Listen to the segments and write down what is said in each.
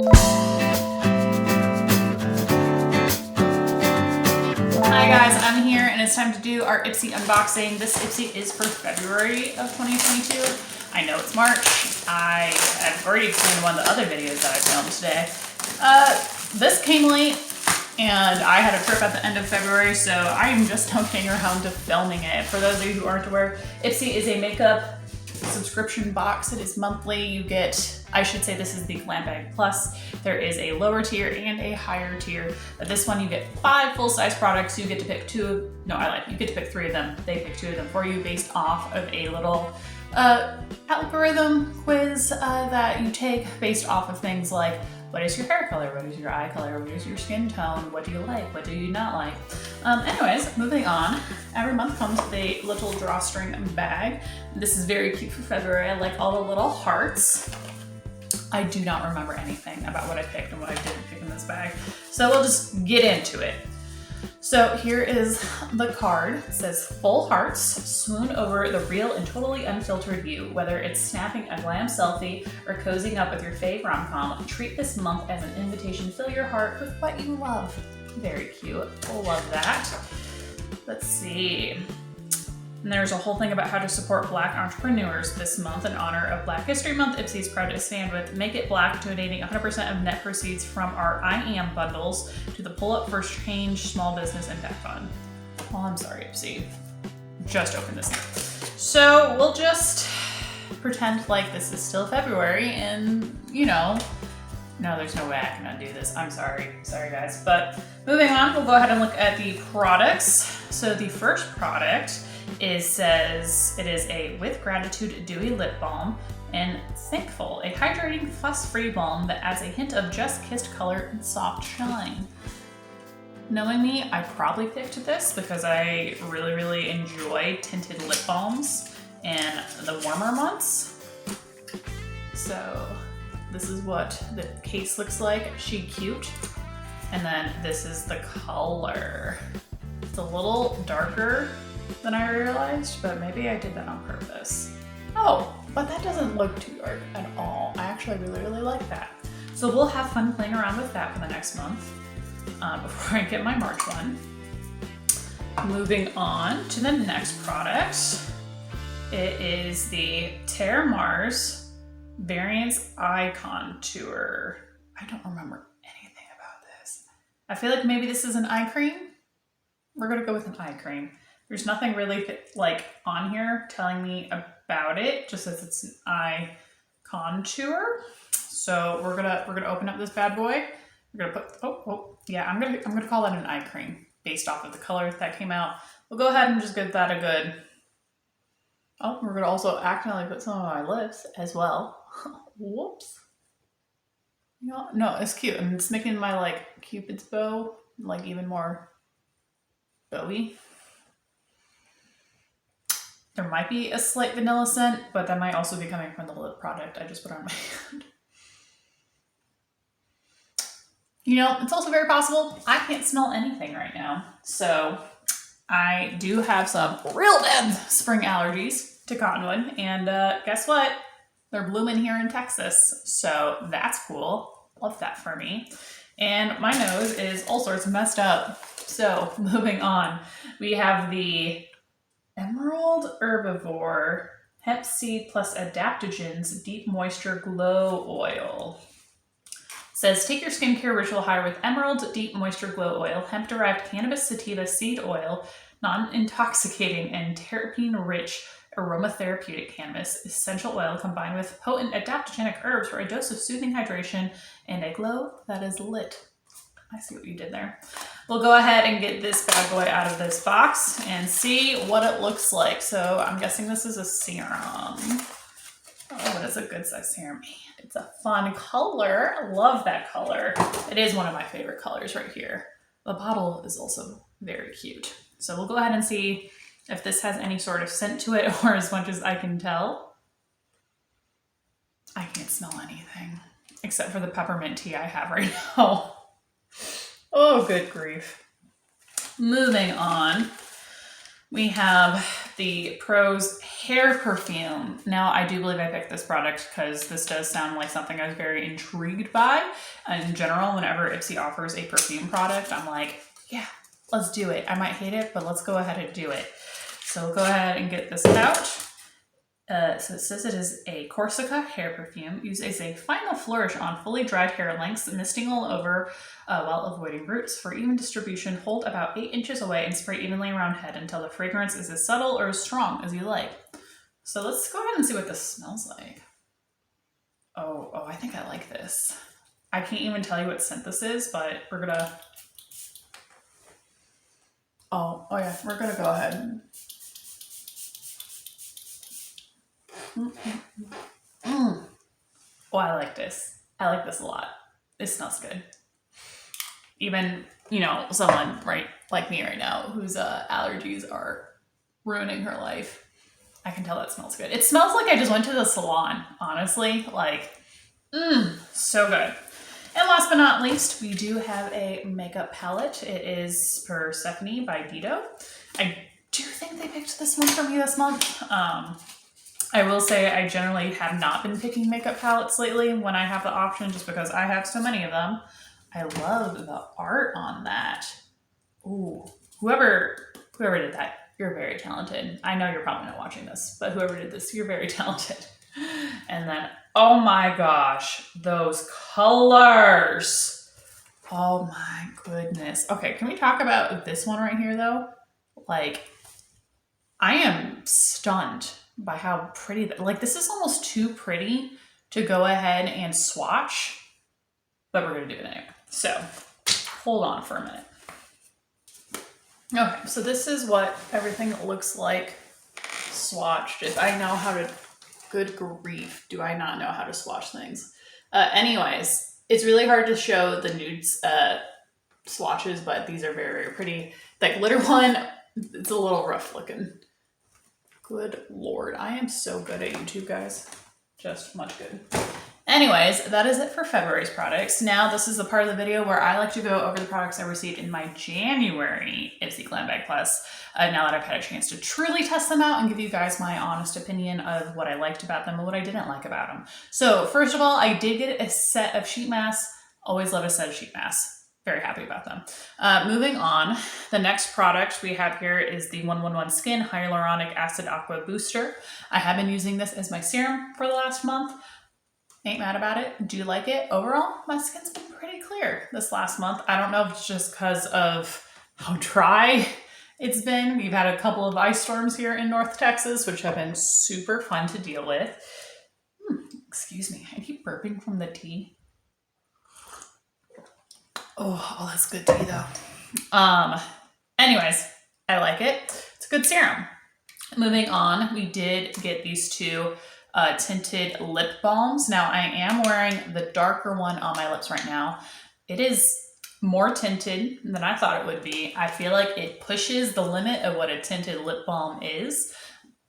Hi guys, I'm here and it's time to do our Ipsy unboxing. This Ipsy is for February of 2022. I know it's March. I have already explained one of the other videos that I filmed today. This came late and I had a trip at the end of February, so I am just now getting around to filming it. For those of you who aren't aware, Ipsy is a makeup subscription box. It is monthly. You get, I should say this is the Glam Bag Plus. There is a lower tier and a higher tier. But this one you get 5 full-size products. You get to pick you get to pick 3 of them. They pick 2 of them for you based off of a little algorithm quiz that you take based off of things like, what is your hair color? What is your eye color? What is your skin tone? What do you like? What do you not like? Anyways, moving on. Every month comes with a little drawstring bag. This is very cute for February. I like all the little hearts. I do not remember anything about what I picked and what I didn't pick in this bag. So we'll just get into it. So here is the card. It says, full hearts, swoon over the real and totally unfiltered you. Whether it's snapping a glam selfie or cozying up with your fave rom-com, treat this month as an invitation to fill your heart with what you love. Very cute. Love that. Let's see. And there's a whole thing about how to support Black entrepreneurs this month in honor of Black History Month. Ipsy is proud to stand with Make It Black, donating 100% of net proceeds from our I Am bundles to the Pull Up for Change Small Business Impact Fund. Oh, I'm sorry, Ipsy. Just opened this up. So we'll just pretend like this is still February and, you know, no, there's no way I can undo this. I'm sorry. Sorry, guys. But moving on, we'll go ahead and look at the products. So the first product says it is a With Gratitude Dewy Lip Balm and Thankful, a hydrating fuss-free balm that adds a hint of just kissed color and soft shine. Knowing me, I probably picked this because I really, really enjoy tinted lip balms in the warmer months. So this is what the case looks like. Chic Cute. And then this is the color. It's a little darker than I realized, but maybe I did that on purpose. Oh, but that doesn't look too dark at all. I actually really, really like that. So we'll have fun playing around with that for the next month before I get my March one. Moving on to the next product. It is the Terre Mars Variance Eye Contour. I don't remember anything about this. I feel like maybe this is an eye cream. We're gonna go with an eye cream. There's nothing really like on here telling me about it, just as it's an eye contour. So we're gonna open up this bad boy. We're gonna put I'm gonna call that an eye cream based off of the color that came out. We'll go ahead and just give that a good. Oh, we're gonna also accidentally put some on my lips as well. Whoops. No, it's cute. And it's making my like Cupid's bow like even more bowy. There might be a slight vanilla scent, but that might also be coming from the lip product I just put on my hand. You know, it's also very possible I can't smell anything right now. So I do have some real dead spring allergies to cottonwood. And guess what? They're blooming here in Texas. So that's cool. Love that for me. And my nose is all sorts of messed up. So moving on, we have the Emerald Herbivore Hemp Seed plus Adaptogens Deep Moisture Glow Oil. It says, take your skincare ritual higher with Emerald Deep Moisture Glow Oil, hemp-derived cannabis sativa seed oil, non-intoxicating and terpene-rich aromatherapeutic cannabis essential oil combined with potent adaptogenic herbs for a dose of soothing hydration and a glow that is lit. I see what you did there. We'll go ahead and get this bad boy out of this box and see what it looks like. So I'm guessing this is a serum. Oh, but it's a good size serum. Man, it's a fun color. I love that color. It is one of my favorite colors right here. The bottle is also very cute. So we'll go ahead and see if this has any sort of scent to it, or as much as I can tell. I can't smell anything except for the peppermint tea I have right now. Oh, good grief. Moving on. We have the Prose hair perfume. Now, I do believe I picked this product because this does sound like something I was very intrigued by. And in general, whenever Ipsy offers a perfume product, I'm like, yeah, let's do it. I might hate it, but let's go ahead and do it. So we'll go ahead and get this out. So it says it is a Corsica hair perfume. Use as a final flourish on fully dried hair lengths, misting all over while avoiding roots. For even distribution, hold about 8 inches away and spray evenly around head until the fragrance is as subtle or as strong as you like. So let's go ahead and see what this smells like. Oh, I think I like this. I can't even tell you what scent this is, but we're gonna... Oh yeah, we're gonna go ahead and... Oh, I like this. I like this a lot. This smells good. Even, you know, someone right like me right now whose allergies are ruining her life, I can tell that smells good. It smells like I just went to the salon, honestly. Like, so good. And last but not least, we do have a makeup palette. It is Persephone by Vito. I do think they picked this one for me this month. I will say I generally have not been picking makeup palettes lately when I have the option, just because I have so many of them. I love the art on that. Ooh, whoever did that, you're very talented. I know you're probably not watching this, but whoever did this, you're very talented. And then, oh my gosh, those colors. Oh my goodness. Okay, can we talk about this one right here though? Like, I am stunned by how pretty, like this is almost too pretty to go ahead and swatch, but we're gonna do it anyway. So hold on for a minute. Okay, so this is what everything looks like swatched. If I know how to, good grief, do I not know how to swatch things? Anyways, it's really hard to show the nudes swatches, but these are very, very pretty. That glitter one, it's a little rough looking. Good Lord, I am so good at YouTube, guys. Just much good. Anyways, that is it for February's products. Now, this is the part of the video where I like to go over the products I received in my January Ipsy Glam Bag Plus, now that I've had a chance to truly test them out and give you guys my honest opinion of what I liked about them and what I didn't like about them. So, first of all, I did get a set of sheet masks. Always love a set of sheet masks. Very happy about them. Moving on, the next product we have here is the 111 Skin Hyaluronic Acid Aqua Booster. I have been using this as my serum for the last month. Ain't mad about it. Do like it. Overall, my skin's been pretty clear this last month. I don't know if it's just because of how dry it's been. We've had a couple of ice storms here in North Texas, which have been super fun to deal with. Excuse me. I keep burping from the tea. Oh, that's good tea though. Anyways, I like it. It's a good serum. Moving on, we did get these two tinted lip balms. Now I am wearing the darker one on my lips right now. It is more tinted than I thought it would be. I feel like it pushes the limit of what a tinted lip balm is,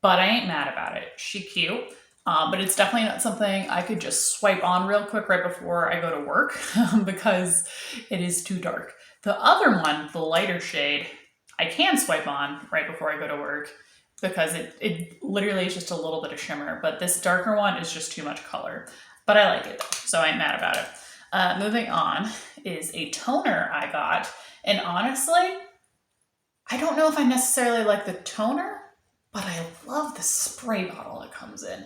but I ain't mad about it. She cute. But it's definitely not something I could just swipe on real quick right before I go to work because it is too dark. The other one, the lighter shade, I can swipe on right before I go to work because it literally is just a little bit of shimmer, but this darker one is just too much color. But I like it, so I ain't mad about it. Moving on is a toner I got, and honestly, I don't know if I necessarily like the toner, but I love the spray bottle it comes in.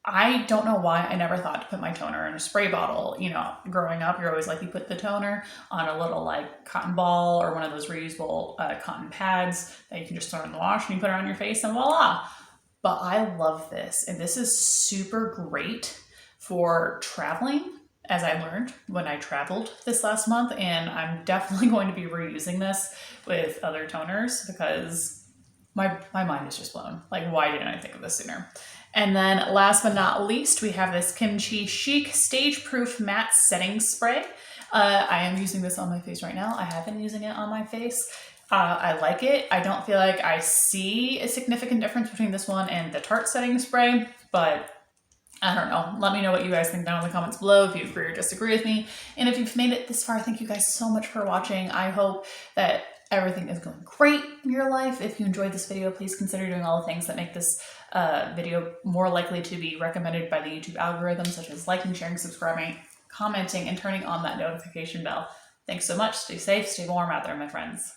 I don't know why I never thought to put my toner in a spray bottle. You know, growing up, you're always like, you put the toner on a little like cotton ball or one of those reusable cotton pads that you can just throw in the wash and you put it on your face and voila. But I love this. And this is super great for traveling, as I learned when I traveled this last month. And I'm definitely going to be reusing this with other toners because my mind is just blown. Like, why didn't I think of this sooner? And then last but not least, we have this Kimchi Chic Stage Proof Matte Setting Spray. I am using this on my face right now. I have been using it on my face. I like it. I don't feel like I see a significant difference between this one and the Tarte Setting Spray, but I don't know. Let me know what you guys think down in the comments below if you agree or disagree with me. And if you've made it this far, thank you guys so much for watching. I hope that everything is going great in your life. If you enjoyed this video, please consider doing all the things that make this video more likely to be recommended by the YouTube algorithm, such as liking, sharing, subscribing, commenting, and turning on that notification bell. Thanks so much. Stay safe, stay warm out there, my friends.